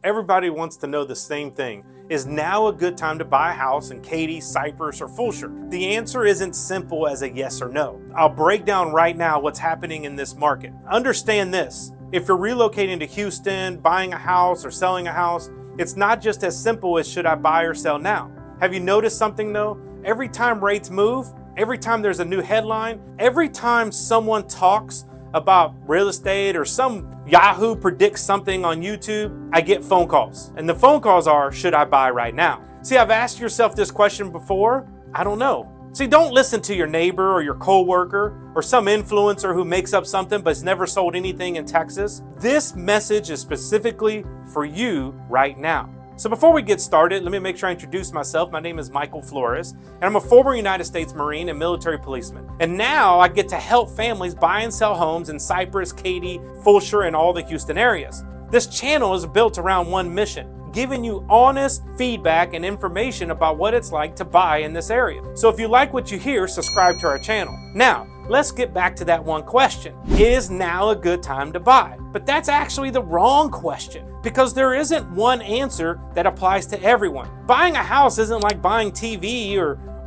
Everybody wants to know the same thing. Is now a good time to buy a house in Katy, Cypress, or Fulshear? The answer isn't simple as a yes or no. I'll break down right now what's happening in this market. Understand this. If you're relocating to Houston, buying a house, or selling a house, it's not just as simple as should I buy or sell now. Have you noticed something though? Every time rates move, every time there's a new headline, every time someone talks about real estate or some Yahoo predicts something on YouTube, I get phone calls. And the phone calls are, should I buy right now? See, I've asked yourself this question before. I don't know. See, don't listen to your neighbor or your coworker or some influencer who makes up something but's never sold anything in Texas. This message is specifically for you right now. So before we get started, let me make sure I introduce myself. My name is Michael Flores, and I'm a former United States Marine and military policeman. And now I get to help families buy and sell homes in Cypress, Katy, Fulshear, and all the Houston areas. This channel is built around one mission: giving you honest feedback and information about what it's like to buy in this area. So if you like what you hear, subscribe to our channel. Now, let's get back to that one question. Is now a good time to buy? But that's actually the wrong question, because there isn't one answer that applies to everyone. Buying a house isn't like buying TV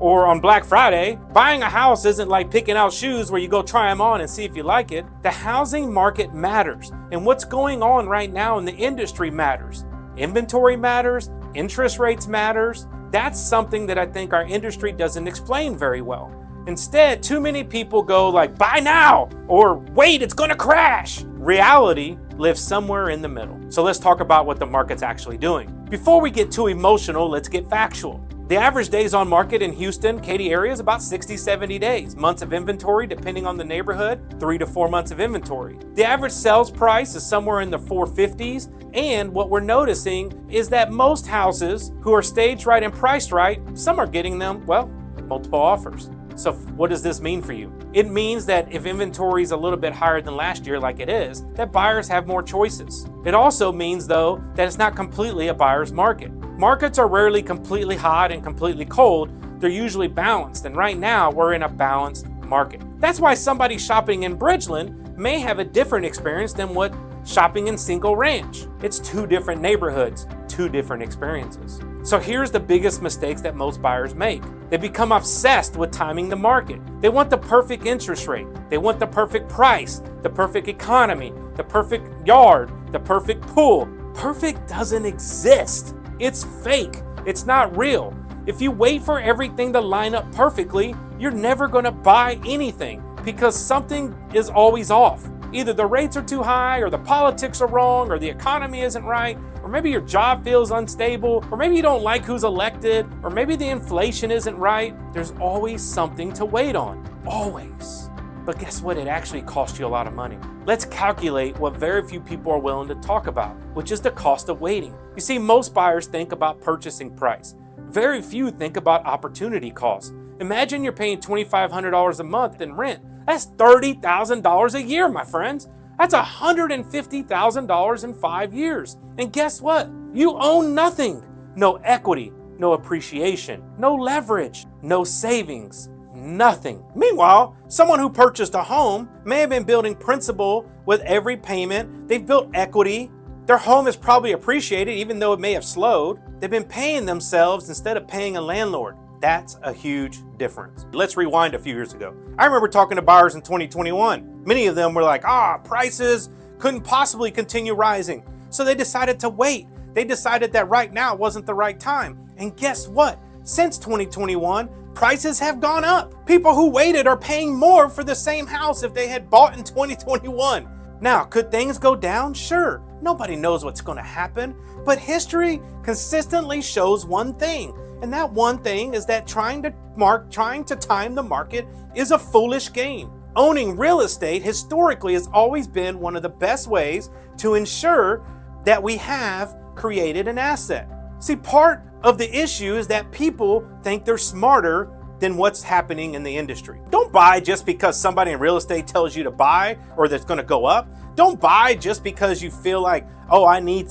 or on Black Friday. Buying a house isn't like picking out shoes where you go try them on and see if you like it. The housing market matters, and what's going on right now in the industry matters. Inventory matters, interest rates matters. That's something that I think our industry doesn't explain very well. Instead, too many people go like, buy now, or wait, it's gonna crash. Reality lives somewhere in the middle. So let's talk about what the market's actually doing. Before we get too emotional, let's get factual. The average days on market in Houston, Katy area is about 60, 70 days. Months of inventory, depending on the neighborhood, 3 to 4 months of inventory. The average sales price is somewhere in the 450s. And what we're noticing is that most houses who are staged right and priced right, some are getting them, well, multiple offers. So what does this mean for you? It means that if inventory is a little bit higher than last year, like it is, that buyers have more choices. It also means, though, that it's not completely a buyer's market. Markets are rarely completely hot and completely cold. They're usually balanced, and right now we're in a balanced market. That's why somebody shopping in Bridgeland may have a different experience than what shopping in Cinco Ranch. It's two different neighborhoods, two different experiences. So here's the biggest mistakes that most buyers make. They become obsessed with timing the market. They want the perfect interest rate. They want the perfect price, the perfect economy, the perfect yard, the perfect pool. Perfect doesn't exist. It's fake. It's not real. If you wait for everything to line up perfectly, you're never going to buy anything, because something is always off. Either the rates are too high, or the politics are wrong, or the economy isn't right, or maybe your job feels unstable, or maybe you don't like who's elected, or maybe the inflation isn't right. There's always something to wait on. Always. But guess what? It actually costs you a lot of money. Let's calculate what very few people are willing to talk about, which is the cost of waiting. You see, most buyers think about purchasing price. Very few think about opportunity cost. Imagine you're paying $2,500 a month in rent. That's $30,000 a year, my friends. That's $150,000 in 5 years. And guess what? You own nothing. No equity, no appreciation, no leverage, no savings, nothing. Meanwhile, someone who purchased a home may have been building principal with every payment. They've built equity. Their home is probably appreciated, even though it may have slowed. They've been paying themselves instead of paying a landlord. That's a huge difference. Let's rewind a few years ago. I remember talking to buyers in 2021. Many of them were like, prices couldn't possibly continue rising. So they decided to wait. They decided that right now wasn't the right time. And guess what? Since 2021, prices have gone up. People who waited are paying more for the same house if they had bought in 2021. Now, could things go down? Sure. Nobody knows what's going to happen. But history consistently shows one thing. And that one thing is that trying to time the market is a foolish game. Owning real estate historically has always been one of the best ways to ensure that we have created an asset. See, part of the issue is that people think they're smarter than what's happening in the industry. Don't buy just because somebody in real estate tells you to buy or that's going to go up. Don't buy just because you feel like, I need,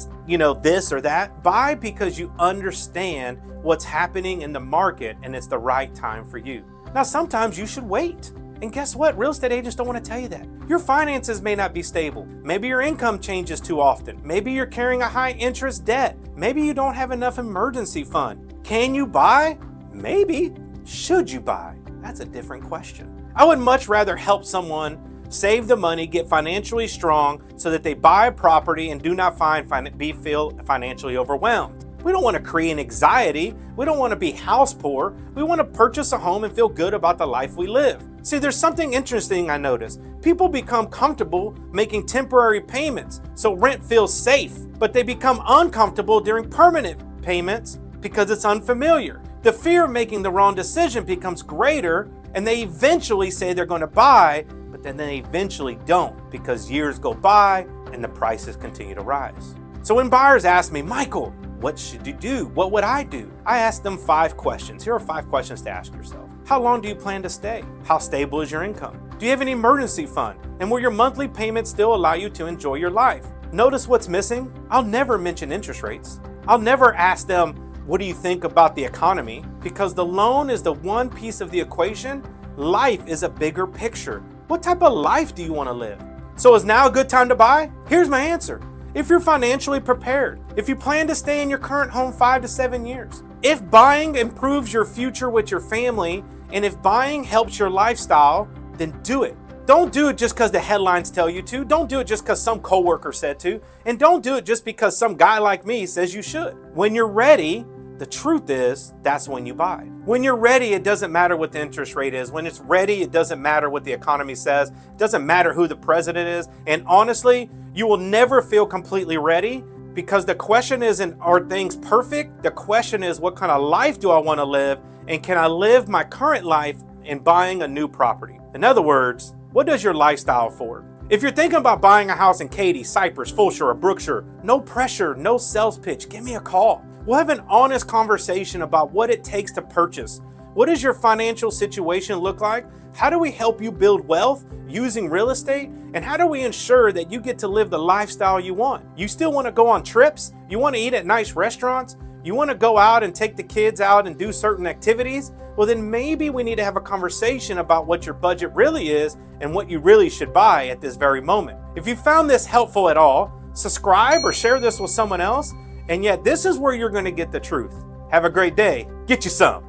this or that. Buy because you understand what's happening in the market and it's the right time for you. Now, sometimes you should wait. And guess what? Real estate agents don't want to tell you that. Your finances may not be stable. Maybe your income changes too often. Maybe you're carrying a high interest debt. Maybe you don't have enough emergency fund. Can you buy? Maybe. Should you buy? That's a different question. I would much rather help someone save the money, get financially strong so that they buy a property and do not feel financially overwhelmed. We don't want to create anxiety. We don't want to be house poor. We want to purchase a home and feel good about the life we live. See, there's something interesting I noticed. People become comfortable making temporary payments, so rent feels safe, but they become uncomfortable during permanent payments because it's unfamiliar. The fear of making the wrong decision becomes greater, and they eventually say they're going to buy, but then they eventually don't because years go by and the prices continue to rise. So when buyers ask me, Michael, what should you do? What would I do? I ask them 5 questions. Here are 5 questions to ask yourself. How long do you plan to stay? How stable is your income? Do you have an emergency fund? And will your monthly payments still allow you to enjoy your life? Notice what's missing? I'll never mention interest rates. I'll never ask them, what do you think about the economy? Because the loan is the one piece of the equation. Life is a bigger picture. What type of life do you want to live? So is now a good time to buy? Here's my answer. If you're financially prepared, if you plan to stay in your current home 5 to 7 years, if buying improves your future with your family, and if buying helps your lifestyle, then do it. Don't do it just because the headlines tell you to. Don't do it just because some coworker said to. And don't do it just because some guy like me says you should. When you're ready, the truth is, that's when you buy. When you're ready, it doesn't matter what the interest rate is. When it's ready, it doesn't matter what the economy says. It doesn't matter who the president is. And honestly, you will never feel completely ready because the question isn't, are things perfect? The question is, what kind of life do I want to live? And can I live my current life in buying a new property? In other words, what does your lifestyle afford? If you're thinking about buying a house in Katy, Cypress, Fulshear, or Brookshire, no pressure, no sales pitch, give me a call. We'll have an honest conversation about what it takes to purchase. What does your financial situation look like? How do we help you build wealth using real estate? And how do we ensure that you get to live the lifestyle you want? You still want to go on trips? You want to eat at nice restaurants? You want to go out and take the kids out and do certain activities? Well, then maybe we need to have a conversation about what your budget really is and what you really should buy at this very moment. If you found this helpful at all, subscribe or share this with someone else. And yet this is where you're going to get the truth. Have a great day. Get you some.